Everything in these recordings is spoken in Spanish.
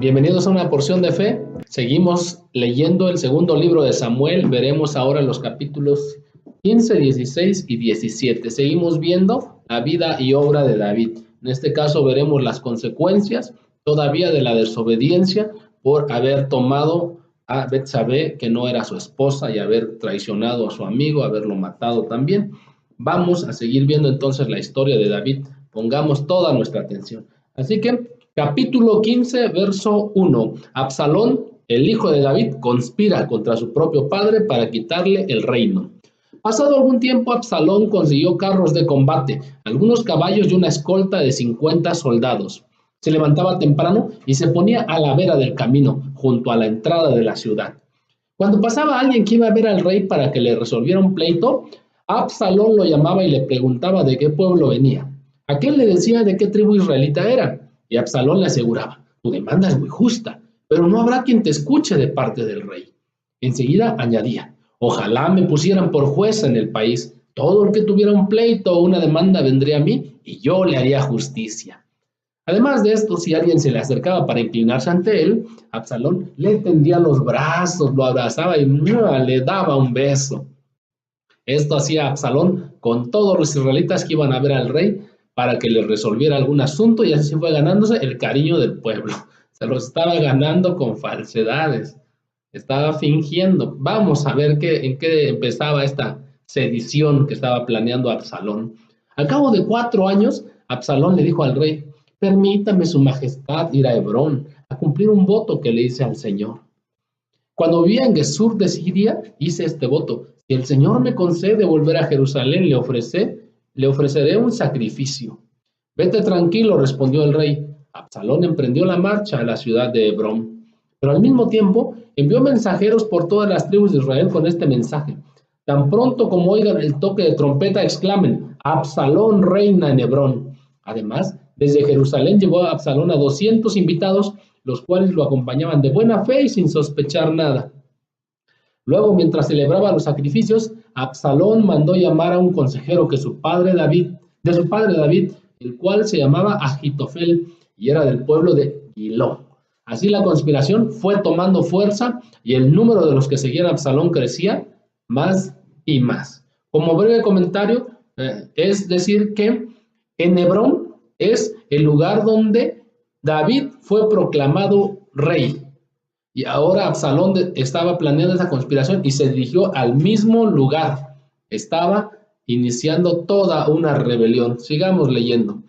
Bienvenidos a una porción de fe. Seguimos leyendo el segundo libro de Samuel. Veremos ahora los capítulos 15, 16 y 17. Seguimos viendo la vida y obra de David. En este caso veremos las consecuencias todavía de la desobediencia por haber tomado a Betsabé, que no era su esposa, y haber traicionado a su amigo, haberlo matado también. Vamos a seguir viendo entonces la historia de David. Pongamos toda nuestra atención. Así que capítulo 15, verso 1. Absalón, el hijo de David, conspira contra su propio padre para quitarle el reino. Pasado algún tiempo, Absalón consiguió carros de combate, algunos caballos y una escolta de 50 soldados. Se levantaba temprano y se ponía a la vera del camino, junto a la entrada de la ciudad. Cuando pasaba alguien que iba a ver al rey para que le resolviera un pleito, Absalón lo llamaba y le preguntaba de qué pueblo venía. Aquel le decía de qué tribu israelita era. Y Absalón le aseguraba: tu demanda es muy justa, pero no habrá quien te escuche de parte del rey. Enseguida añadía: ojalá me pusieran por juez en el país. Todo el que tuviera un pleito o una demanda vendría a mí y yo le haría justicia. Además de esto, si alguien se le acercaba para inclinarse ante él, Absalón le tendía los brazos, lo abrazaba y le daba un beso. Esto hacía Absalón con todos los israelitas que iban a ver al rey para que le resolviera algún asunto, y así fue ganándose el cariño del pueblo. Se lo estaba ganando con falsedades, estaba fingiendo. Vamos a ver en qué empezaba esta sedición que estaba planeando Absalón. Al cabo de 4 años, Absalón le dijo al rey: permítame su majestad ir a Hebrón a cumplir un voto que le hice al Señor. Cuando vivía en Gesur de Siria, hice este voto: si el Señor me concede volver a Jerusalén, le ofreceré un sacrificio. Vete tranquilo, respondió el rey. Absalón emprendió la marcha a la ciudad de Hebrón, pero al mismo tiempo envió mensajeros por todas las tribus de Israel con este mensaje: tan pronto como oigan el toque de trompeta, exclamen: Absalón reina en Hebrón. Además, desde Jerusalén llevó a Absalón a 200 invitados, los cuales lo acompañaban de buena fe y sin sospechar nada. Luego, mientras celebraba los sacrificios, Absalón mandó llamar a un consejero de su padre David, el cual se llamaba Ahitofel y era del pueblo de Giló. Así la conspiración fue tomando fuerza y el número de los que seguían a Absalón crecía más y más. Como breve comentario, es decir que en Hebrón es el lugar donde David fue proclamado rey. Y ahora Absalón estaba planeando esa conspiración y se dirigió al mismo lugar. Estaba iniciando toda una rebelión. Sigamos leyendo.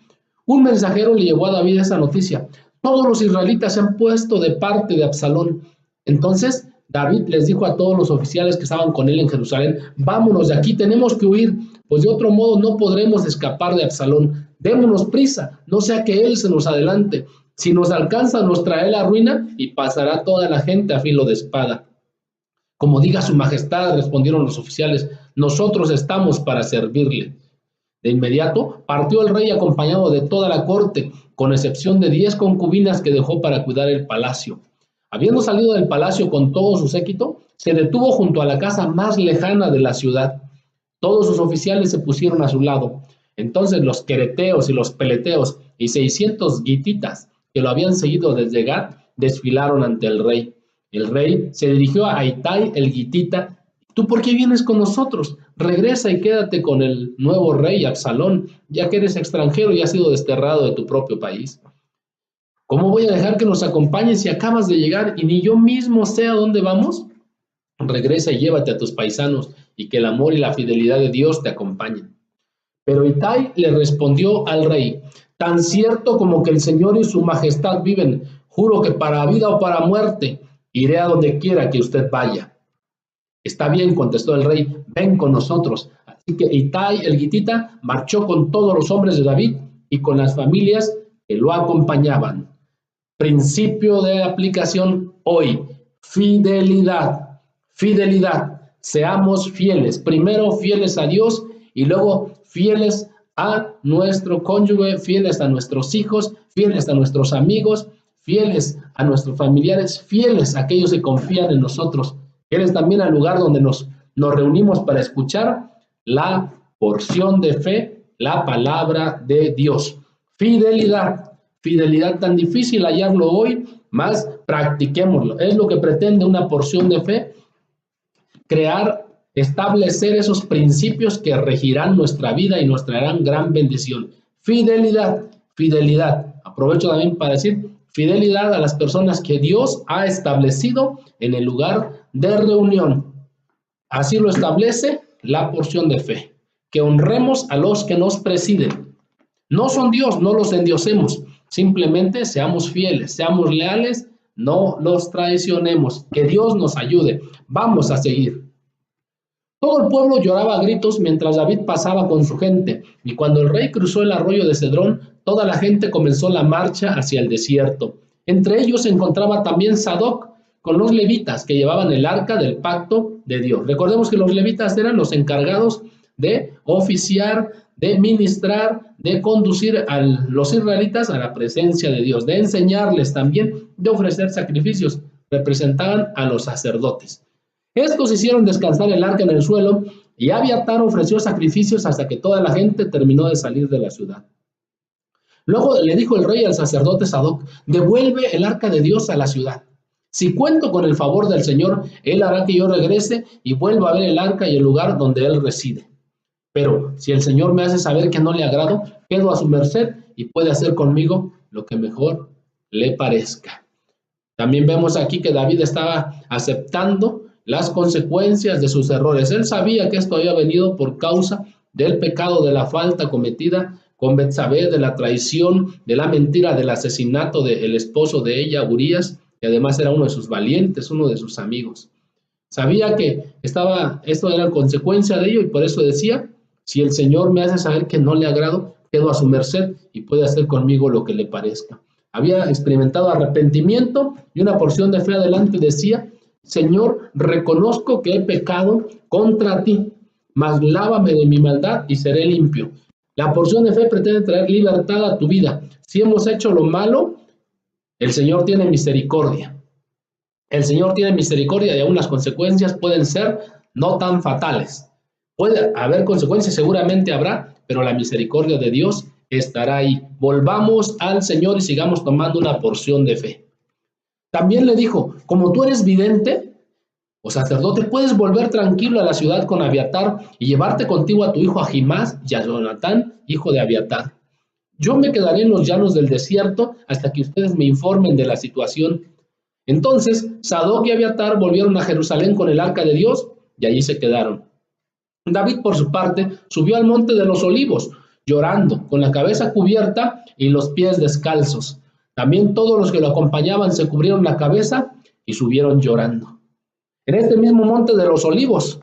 Un mensajero le llevó a David esa noticia: todos los israelitas se han puesto de parte de Absalón. Entonces David les dijo a todos los oficiales que estaban con él en Jerusalén: vámonos de aquí, tenemos que huir, pues de otro modo no podremos escapar de Absalón. Démonos prisa, no sea que él se nos adelante. Si nos alcanza, nos trae la ruina y pasará toda la gente a filo de espada. Como diga su majestad, respondieron los oficiales, nosotros estamos para servirle. De inmediato partió el rey acompañado de toda la corte, con excepción de 10 concubinas que dejó para cuidar el palacio. Habiendo salido del palacio con todo su séquito, se detuvo junto a la casa más lejana de la ciudad. Todos sus oficiales se pusieron a su lado. Entonces los quereteos y los peleteos y 600 gititas que lo habían seguido desde Gat desfilaron ante el rey. El rey se dirigió a Itai el gitita: ¿tú por qué vienes con nosotros? Regresa y quédate con el nuevo rey Absalón, ya que eres extranjero y has sido desterrado de tu propio país. ¿Cómo voy a dejar que nos acompañes si acabas de llegar y ni yo mismo sé a dónde vamos? Regresa y llévate a tus paisanos, y que el amor y la fidelidad de Dios te acompañen. Pero Itai le respondió al rey: tan cierto como que el Señor y su majestad viven, juro que para vida o para muerte iré a donde quiera que usted vaya. Está bien, contestó el rey, ven con nosotros. Así que Itai el gitita marchó con todos los hombres de David y con las familias que lo acompañaban. Principio de aplicación hoy: fidelidad, fidelidad. Seamos fieles, primero fieles a Dios y luego fieles a nuestro cónyuge, fieles a nuestros hijos, fieles a nuestros amigos, fieles a nuestros familiares, fieles a aquellos que confían en nosotros, fieles también al lugar donde nos reunimos para escuchar la porción de fe, la palabra de Dios. Fidelidad, fidelidad tan difícil hallarlo hoy, más practiquémoslo. Es lo que pretende una porción de fe, crear, establecer esos principios que regirán nuestra vida y nos traerán gran bendición. Fidelidad, fidelidad. Aprovecho también para decir fidelidad a las personas que Dios ha establecido en el lugar de reunión. Así lo establece la porción de fe, que honremos a los que nos presiden. No son Dios, no los endiosemos, simplemente seamos fieles, seamos leales, no los traicionemos. Que Dios nos ayude. Vamos a seguir. Todo el pueblo lloraba a gritos mientras David pasaba con su gente, y cuando el rey cruzó el arroyo de Cedrón, toda la gente comenzó la marcha hacia el desierto. Entre ellos se encontraba también Sadoc con los levitas que llevaban el arca del pacto de Dios. Recordemos que los levitas eran los encargados de oficiar, de ministrar, de conducir a los israelitas a la presencia de Dios, de enseñarles también, de ofrecer sacrificios. Representaban a los sacerdotes. Estos hicieron descansar el arca en el suelo y Abiatar ofreció sacrificios hasta que toda la gente terminó de salir de la ciudad. Luego le dijo el rey al sacerdote Sadoc: devuelve el arca de Dios a la ciudad. Si cuento con el favor del Señor, él hará que yo regrese y vuelva a ver el arca y el lugar donde él reside. Pero si el Señor me hace saber que no le agrado, quedo a su merced y puede hacer conmigo lo que mejor le parezca. También vemos aquí que David estaba aceptando las consecuencias de sus errores. Él sabía que esto había venido por causa del pecado, de la falta cometida con Betsabé, de la traición, de la mentira, del asesinato del esposo de ella, Urías, que además era uno de sus valientes, uno de sus amigos. Sabía que esto era consecuencia de ello y por eso decía: si el Señor me hace saber que no le agrado, quedo a su merced y puede hacer conmigo lo que le parezca. Había experimentado arrepentimiento y una porción de fe adelante decía: Señor, reconozco que he pecado contra ti, mas lávame de mi maldad y seré limpio. La porción de fe pretende traer libertad a tu vida. Si hemos hecho lo malo, el Señor tiene misericordia. El Señor tiene misericordia y aún las consecuencias pueden ser no tan fatales. Puede haber consecuencias, seguramente habrá, pero la misericordia de Dios estará ahí. Volvamos al Señor y sigamos tomando una porción de fe. También le dijo: como tú eres vidente o sacerdote, puedes volver tranquilo a la ciudad con Abiatar y llevarte contigo a tu hijo Ahimás y a Jonatán, hijo de Abiatar. Yo me quedaré en los llanos del desierto hasta que ustedes me informen de la situación. Entonces Sadoc y Abiatar volvieron a Jerusalén con el arca de Dios y allí se quedaron. David, por su parte, subió al monte de los olivos, llorando, con la cabeza cubierta y los pies descalzos. También todos los que lo acompañaban se cubrieron la cabeza y subieron llorando. En este mismo monte de los olivos,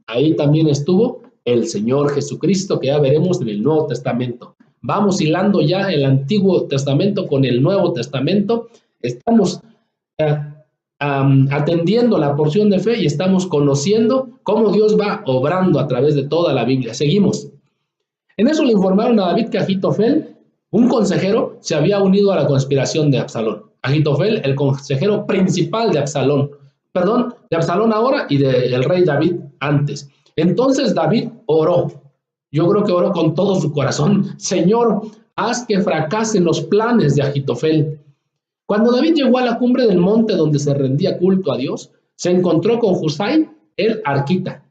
ahí también estuvo el Señor Jesucristo, que ya veremos en el Nuevo Testamento. Vamos hilando ya el Antiguo Testamento con el Nuevo Testamento. Estamos atendiendo la porción de fe y estamos conociendo cómo Dios va obrando a través de toda la Biblia. Seguimos. En eso le informaron a David que Ahitofel, un consejero, se había unido a la conspiración de Absalón. Ahitofel, el consejero principal de Absalón. De Absalón ahora y del rey David antes. Entonces David oró. Yo creo que oró con todo su corazón. Señor, haz que fracasen los planes de Ahitofel. Cuando David llegó a la cumbre del monte donde se rendía culto a Dios, se encontró con Husai, el arquita,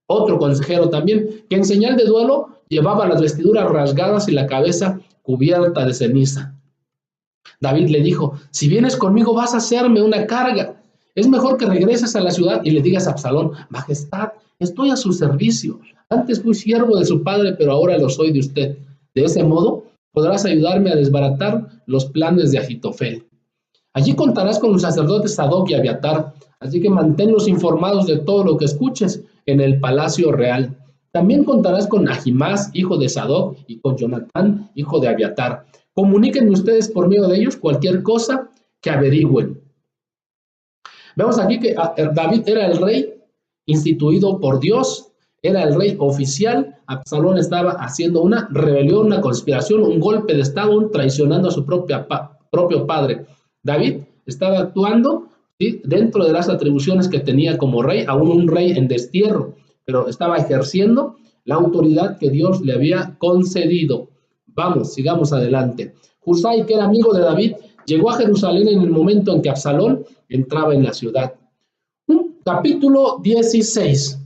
otro consejero también, que en señal de duelo llevaba las vestiduras rasgadas y la cabeza cubierta de ceniza. David le dijo: si vienes conmigo vas a hacerme una carga. Es mejor que regreses a la ciudad y le digas a Absalón: Majestad, estoy a su servicio. Antes fui siervo de su padre, pero ahora lo soy de usted. De ese modo podrás ayudarme a desbaratar los planes de Ahitofel. Allí contarás con los sacerdotes Sadoc y Abiatar, así que manténlos informados de todo lo que escuches en el palacio real. También contarás con Ahimás, hijo de Sadoc, y con Jonatán, hijo de Abiatar. Comuníquenme ustedes por medio de ellos cualquier cosa que averigüen. Vemos aquí que David era el rey instituido por Dios, era el rey oficial. Absalón estaba haciendo una rebelión, una conspiración, un golpe de estado, traicionando a su propio padre. David estaba actuando, ¿sí?, dentro de las atribuciones que tenía como rey, aún un rey en destierro, pero estaba ejerciendo la autoridad que Dios le había concedido. Vamos, sigamos adelante. Husai, que era amigo de David, llegó a Jerusalén en el momento en que Absalón entraba en la ciudad. Capítulo 16.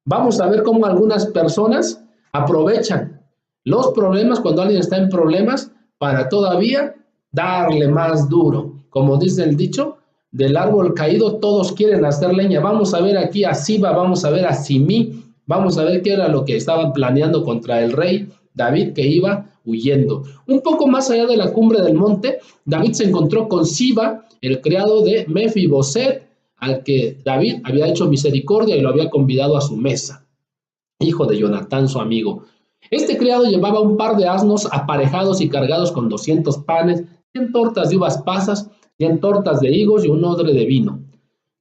Vamos a ver cómo algunas personas aprovechan los problemas cuando alguien está en problemas para todavía darle más duro. Como dice el dicho, del árbol caído todos quieren hacer leña. Vamos a ver aquí a Siba, vamos a ver a Simí, vamos a ver qué era lo que estaban planeando contra el rey David, que iba huyendo. Un poco más allá de la cumbre del monte, David se encontró con Siba, el criado de Mefiboset, al que David había hecho misericordia y lo había convidado a su mesa, hijo de Jonatán, su amigo. Este criado llevaba un par de asnos aparejados y cargados con 200 panes, 100 tortas de uvas pasas, 100 tortas de higos y un odre de vino.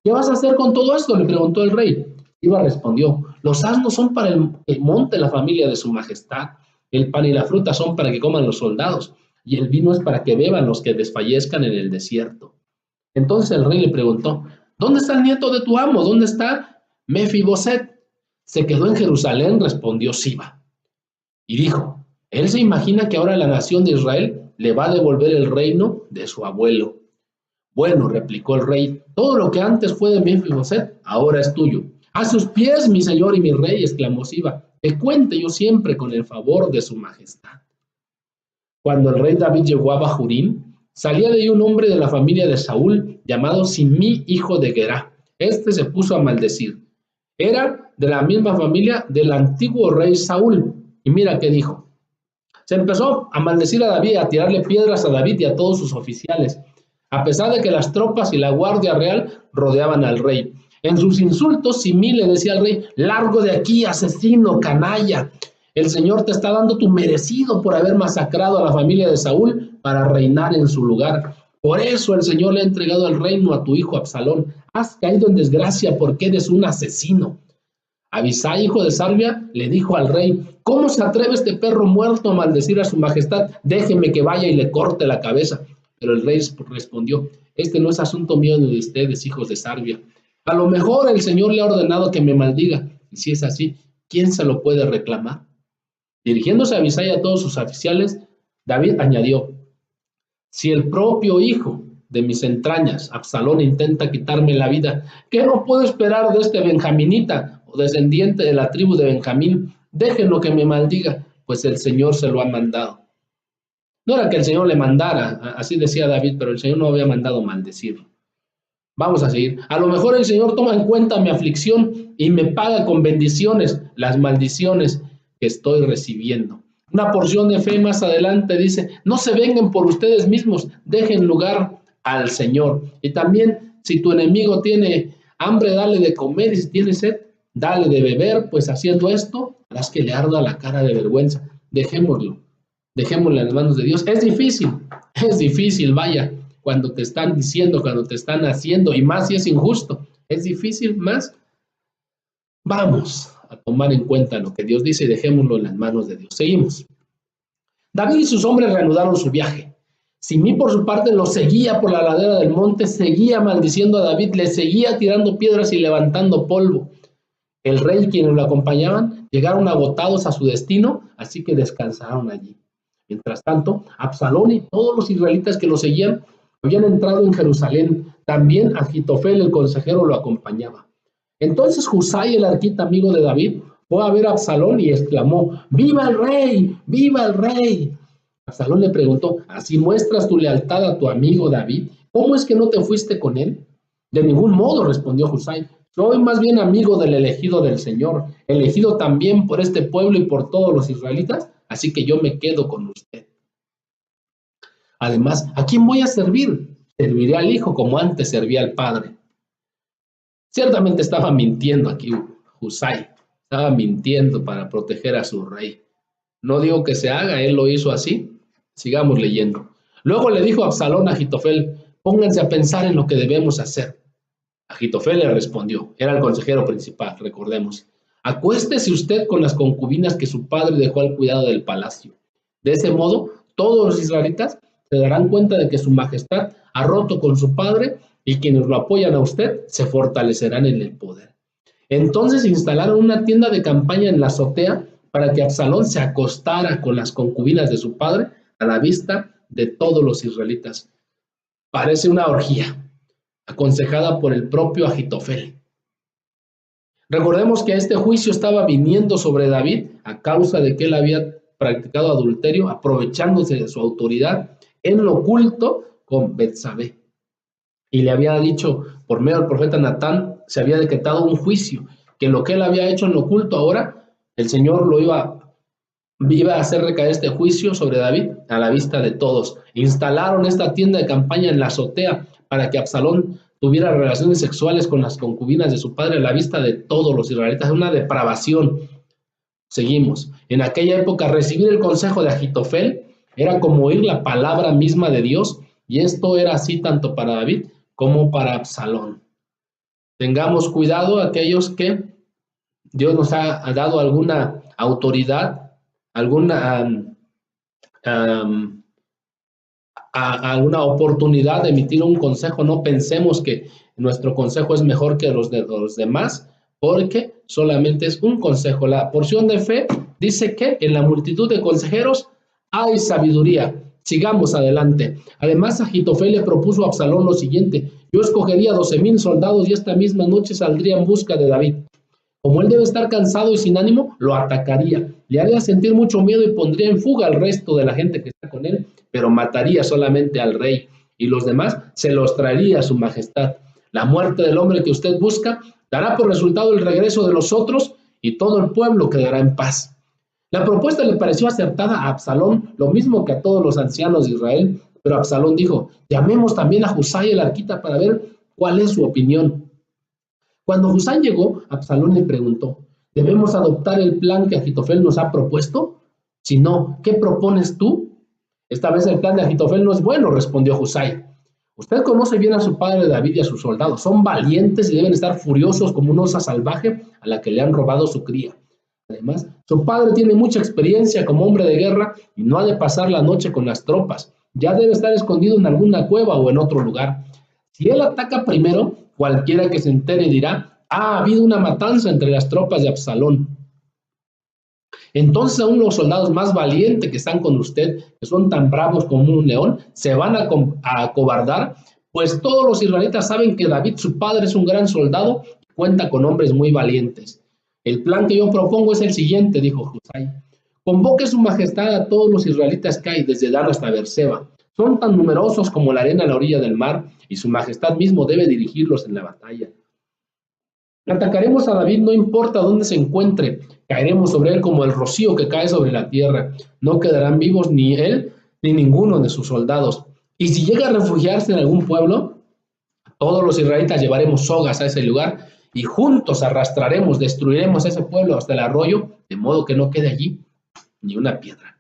¿Qué vas a hacer con todo esto?, le preguntó el rey. Siba respondió: los asnos son para el monte, la familia de su majestad. El pan y la fruta son para que coman los soldados, y el vino es para que beban los que desfallezcan en el desierto. Entonces el rey le preguntó: ¿dónde está el nieto de tu amo? ¿Dónde está Mefiboset? Se quedó en Jerusalén, respondió Siba. Y dijo: él se imagina que ahora la nación de Israel le va a devolver el reino de su abuelo. Bueno, replicó el rey, todo lo que antes fue de Mefiboset, ahora es tuyo. A sus pies, mi señor y mi rey, exclamó Siba, que cuente yo siempre con el favor de su majestad. Cuando el rey David llegó a Bahurim, salía de ahí un hombre de la familia de Saúl, llamado Simí, hijo de Gerá. Este se puso a maldecir. Era de la misma familia del antiguo rey Saúl. Y mira qué dijo. Se empezó a maldecir a David, a tirarle piedras a David y a todos sus oficiales, a pesar de que las tropas y la guardia real rodeaban al rey. En sus insultos, Simí le decía al rey: largo de aquí, asesino, canalla. El Señor te está dando tu merecido por haber masacrado a la familia de Saúl para reinar en su lugar. Por eso el Señor le ha entregado el reino a tu hijo Absalón. Has caído en desgracia porque eres un asesino. Abisai, hijo de Sarbia, le dijo al rey: ¿cómo se atreve este perro muerto a maldecir a su majestad? Déjeme que vaya y le corte la cabeza. Pero el rey respondió: este no es asunto mío ni de ustedes, hijos de Sarbia. A lo mejor el Señor le ha ordenado que me maldiga. Y si es así, ¿quién se lo puede reclamar? Dirigiéndose a Abisai y a todos sus oficiales, David añadió: si el propio hijo de mis entrañas, Absalón, intenta quitarme la vida, ¿qué no puedo esperar de este benjaminita o descendiente de la tribu de Benjamín? Déjenlo que me maldiga, pues el Señor se lo ha mandado. No era que el Señor le mandara, así decía David, pero el Señor no había mandado maldecirlo. Vamos a seguir. A lo mejor el Señor toma en cuenta mi aflicción y me paga con bendiciones las maldiciones que estoy recibiendo. Una porción de fe más adelante dice: no se vengan por ustedes mismos, dejen lugar al Señor. Y también, si tu enemigo tiene hambre, dale de comer, y si tiene sed, dale de beber, pues haciendo esto, harás que le arda la cara de vergüenza. Dejémoslo en las manos de Dios. Es difícil, vaya, cuando te están diciendo, cuando te están haciendo, y más si es injusto, es difícil más. Vamos a tomar en cuenta lo que Dios dice y dejémoslo en las manos de Dios. Seguimos. David y sus hombres reanudaron su viaje. Simí, por su parte, lo seguía por la ladera del monte, seguía maldiciendo a David, le seguía tirando piedras y levantando polvo. El rey y quienes lo acompañaban llegaron agotados a su destino, así que descansaron allí. Mientras tanto, Absalón y todos los israelitas que lo seguían habían entrado en Jerusalén. También Ahitofel, el consejero, lo acompañaba. Entonces Husai, el arquita amigo de David, fue a ver a Absalón y exclamó: ¡viva el rey! ¡Viva el rey! Absalón le preguntó: ¿así muestras tu lealtad a tu amigo David? ¿Cómo es que no te fuiste con él? De ningún modo, respondió Husai. Soy más bien amigo del elegido del Señor, elegido también por este pueblo y por todos los israelitas, así que yo me quedo con usted. Además, ¿a quién voy a servir? Serviré al hijo como antes servía al padre. Ciertamente estaba mintiendo aquí Husai, estaba mintiendo para proteger a su rey. No digo que se haga, él lo hizo así. Sigamos leyendo. Luego le dijo Absalón a Ahitofel: pónganse a pensar en lo que debemos hacer. Ahitofel le respondió, era el consejero principal, recordemos: acuéstese usted con las concubinas que su padre dejó al cuidado del palacio. De ese modo, todos los israelitas se darán cuenta de que su majestad ha roto con su padre y quienes lo apoyan a usted se fortalecerán en el poder. Entonces instalaron una tienda de campaña en la azotea para que Absalón se acostara con las concubinas de su padre a la vista de todos los israelitas. Parece una orgía, aconsejada por el propio Agitofel. Recordemos que este juicio estaba viniendo sobre David a causa de que él había practicado adulterio, aprovechándose de su autoridad en lo oculto con Betsabé. Y le había dicho, por medio del profeta Natán, se había decretado un juicio, que lo que él había hecho en lo oculto ahora, el Señor lo iba a hacer recaer este juicio sobre David a la vista de todos. Instalaron esta tienda de campaña en la azotea para que Absalón tuviera relaciones sexuales con las concubinas de su padre a la vista de todos los israelitas. Una depravación. Seguimos. En aquella época, recibir el consejo de Agitofel era como oír la palabra misma de Dios, y esto era así tanto para David como para Absalón. Tengamos cuidado aquellos que Dios nos ha dado alguna autoridad, alguna alguna oportunidad de emitir un consejo. No pensemos que nuestro consejo es mejor que los de los demás, porque solamente es un consejo. La porción de fe dice que en la multitud de consejeros hay sabiduría. Sigamos adelante. Además, Agitofel le propuso a Absalón lo siguiente: yo escogería 12,000 soldados y esta misma noche saldría en busca de David. Como él debe estar cansado y sin ánimo, lo atacaría, le haría sentir mucho miedo y pondría en fuga al resto de la gente que está con él, pero mataría solamente al rey, y los demás se los traería a su majestad. La muerte del hombre que usted busca dará por resultado el regreso de los otros, y todo el pueblo quedará en paz. La propuesta le pareció acertada a Absalón, lo mismo que a todos los ancianos de Israel, pero Absalón dijo: llamemos también a Husai el arquita para ver cuál es su opinión. Cuando Husai llegó, Absalón le preguntó: ¿debemos adoptar el plan que Agitofel nos ha propuesto? Si no, ¿qué propones tú? Esta vez el plan de Agitofel no es bueno, respondió Husai. Usted conoce bien a su padre David y a sus soldados. Son valientes y deben estar furiosos como una osa salvaje a la que le han robado su cría. Además, su padre tiene mucha experiencia como hombre de guerra y no ha de pasar la noche con las tropas. Ya debe estar escondido en alguna cueva o en otro lugar. Si él ataca primero, cualquiera que se entere dirá: ha habido una matanza entre las tropas de Absalón. Entonces aún los soldados más valientes que están con usted, que son tan bravos como un león, se van a acobardar, pues todos los israelitas saben que David, su padre, es un gran soldado y cuenta con hombres muy valientes. El plan que yo propongo es el siguiente, dijo Husai. Convoque su majestad a todos los israelitas que hay, desde Dan hasta Beerseba. Son tan numerosos como la arena a la orilla del mar, y su majestad mismo debe dirigirlos en la batalla. Atacaremos a David no importa dónde se encuentre, caeremos sobre él como el rocío que cae sobre la tierra. No quedarán vivos ni él ni ninguno de sus soldados. Y si llega a refugiarse en algún pueblo, todos los israelitas llevaremos sogas a ese lugar y juntos arrastraremos, destruiremos ese pueblo hasta el arroyo, de modo que no quede allí ni una piedra.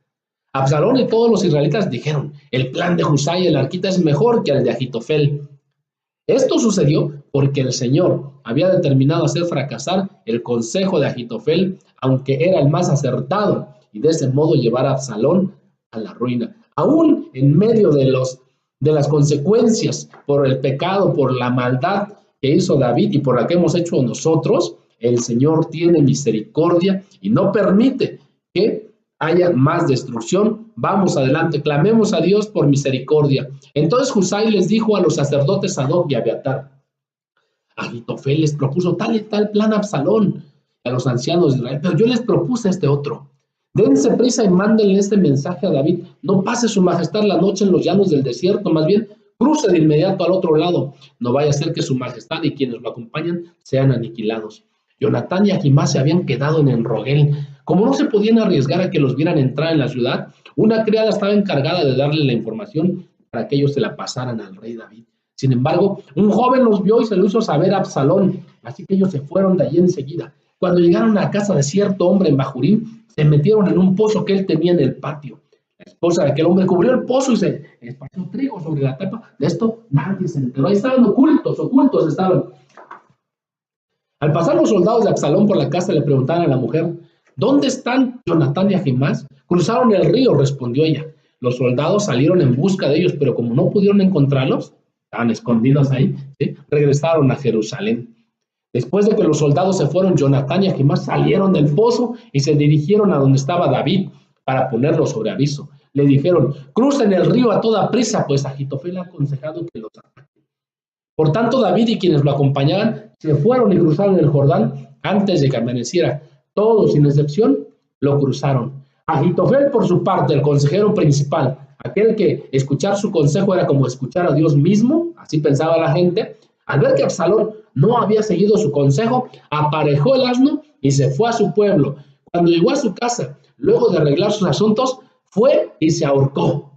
Absalón y todos los israelitas dijeron: el plan de Husai el arquita es mejor que el de Agitofel. Esto sucedió porque el Señor había determinado hacer fracasar el consejo de Agitofel, aunque era el más acertado, y de ese modo llevar a Absalón a la ruina. Aún en medio de las consecuencias por el pecado, por la maldad que hizo David y por la que hemos hecho nosotros, el Señor tiene misericordia y no permite que haya más destrucción. Vamos adelante, clamemos a Dios por misericordia. Entonces Husai les dijo a los sacerdotes Sadoc y Abiatar: Agitofel les propuso tal y tal plan a Absalón, a los ancianos de Israel, pero yo les propuse este otro. Dense prisa y mándenle este mensaje a David: no pase su majestad la noche en los llanos del desierto, más bien cruce de inmediato al otro lado. No vaya a ser que su majestad y quienes lo acompañan sean aniquilados. Jonatán y Ahimás se habían quedado en Enrogel. Como no se podían arriesgar a que los vieran entrar en la ciudad, una criada estaba encargada de darle la información para que ellos se la pasaran al rey David. Sin embargo, un joven los vio y se lo hizo saber a Absalón, así que ellos se fueron de allí enseguida. Cuando llegaron a la casa de cierto hombre en Bahurim, se metieron en un pozo que él tenía en el patio. La esposa de aquel hombre cubrió el pozo y se esparció trigo sobre la tapa. De esto nadie se enteró. Ahí estaban ocultos estaban. Al pasar los soldados de Absalón por la casa, le preguntaron a la mujer: ¿dónde están Jonatán y Ahimás? Cruzaron el río, respondió ella. Los soldados salieron en busca de ellos, pero como no pudieron encontrarlos, estaban escondidos ahí, ¿sí?, regresaron a Jerusalén. Después de que los soldados se fueron, Jonatán y Ahimás salieron del pozo y se dirigieron a donde estaba David para ponerlo sobre aviso. le dijeron: crucen el río a toda prisa, pues Agitofel ha aconsejado que los ataquen. Por tanto, David y quienes lo acompañaban se fueron y cruzaron el Jordán antes de que amaneciera. Todos, sin excepción, lo cruzaron. Agitofel, por su parte, el consejero principal, aquel que escuchar su consejo era como escuchar a Dios mismo, así pensaba la gente, al ver que Absalón no había seguido su consejo, aparejó el asno y se fue a su pueblo. Cuando llegó a su casa, luego de arreglar sus asuntos, fue y se ahorcó.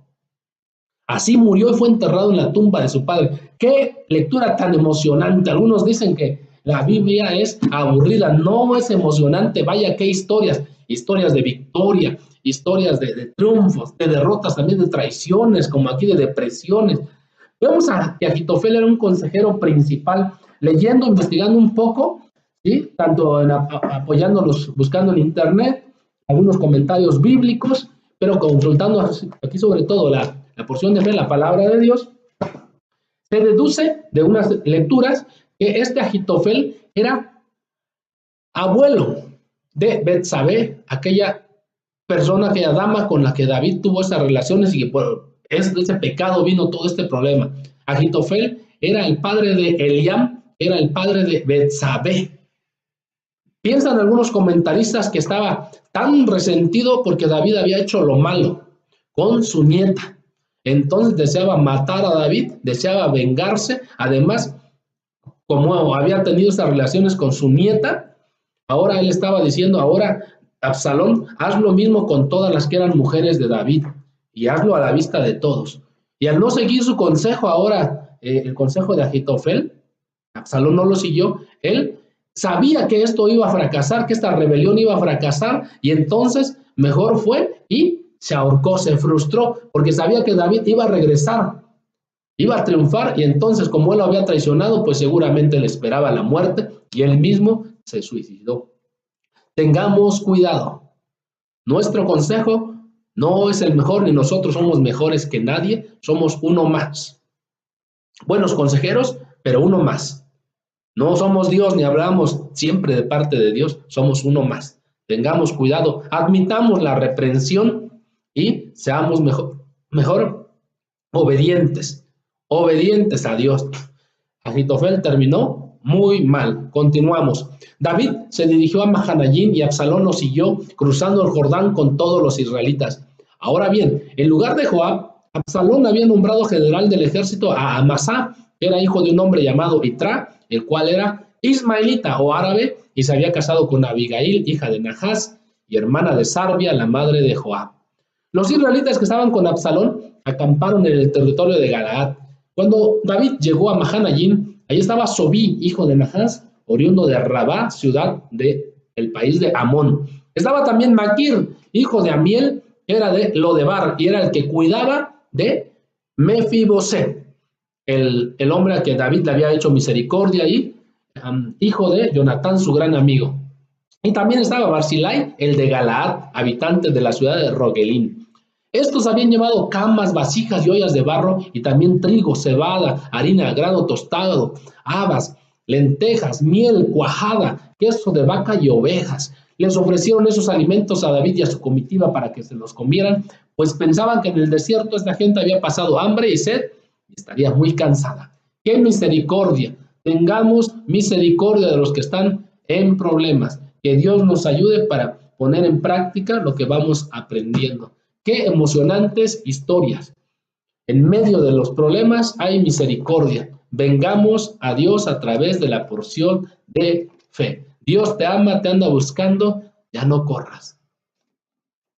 Así murió y fue enterrado en la tumba de su padre. ¡Qué lectura tan emocionante! Algunos dicen que la Biblia es aburrida. No, es emocionante. Vaya, qué historias. Historias de victoria, historias de triunfos, de derrotas, también de traiciones, como aquí de depresiones. Vemos que Agitofel era un consejero principal. Leyendo, investigando un poco, ¿sí? Tanto apoyándolos, buscando en internet, algunos comentarios bíblicos, pero consultando aquí sobre todo la porción de fe, la palabra de Dios, se deduce de unas lecturas que este Agitofel era abuelo de Betsabé, aquella persona, aquella dama con la que David tuvo esas relaciones y que por ese pecado vino todo este problema. Agitofel era el padre de Eliam, era el padre de Betsabé. Piensan algunos comentaristas que estaba tan resentido porque David había hecho lo malo con su nieta. Entonces deseaba matar a David, deseaba vengarse. Además, como había tenido esas relaciones con su nieta, ahora él estaba diciendo: ahora, Absalón, haz lo mismo con todas las que eran mujeres de David y hazlo a la vista de todos. Y al no seguir su consejo, ahora el consejo de Agitofel, Absalón no lo siguió. Él sabía que esto iba a fracasar, que esta rebelión iba a fracasar, y entonces mejor fue y se ahorcó, se frustró, porque sabía que David iba a regresar, iba a triunfar, y entonces, como él lo había traicionado, pues seguramente le esperaba la muerte, y él mismo se suicidó. Tengamos cuidado. Nuestro consejo no es el mejor, ni nosotros somos mejores que nadie, somos uno más. Buenos consejeros, pero uno más. No somos Dios ni hablamos siempre de parte de Dios, somos uno más. Tengamos cuidado, admitamos la reprensión y seamos mejor obedientes a Dios. Agitofel terminó muy mal. Continuamos. David se dirigió a Mahanayim y Absalón lo siguió cruzando el Jordán con todos los israelitas. Ahora bien, en lugar de Joab, Absalón había nombrado general del ejército a Amasá, que era hijo de un hombre llamado Itra, el cual era ismaelita o árabe y se había casado con Abigail, hija de Nahás y hermana de Sarbia, la madre de Joab. Los israelitas que estaban con Absalón acamparon en el territorio de Galaad. Cuando David llegó a Mahanayim, allí estaba Sobí, hijo de Nahás, oriundo de Rabá, ciudad del país de Amón. Estaba también Maquir, hijo de Amiel, que era de Lodebar y era el que cuidaba de Mefiboset, el hombre a que David le había hecho misericordia y hijo de Jonatán, su gran amigo. Y también estaba Barzilai, el de Galaad, habitante de la ciudad de Rogelín. Estos habían llevado camas, vasijas y ollas de barro, y también trigo, cebada, harina, grano tostado, habas, lentejas, miel, cuajada, queso de vaca y ovejas. Les ofrecieron esos alimentos a David y a su comitiva para que se los comieran, pues pensaban que en el desierto esta gente había pasado hambre y sed y estaría muy cansada. ¡Qué misericordia! Tengamos misericordia de los que están en problemas. Que Dios nos ayude para poner en práctica lo que vamos aprendiendo. ¡Qué emocionantes historias! En medio de los problemas hay misericordia. Vengamos a Dios a través de la porción de fe. Dios te ama, te anda buscando, ya no corras.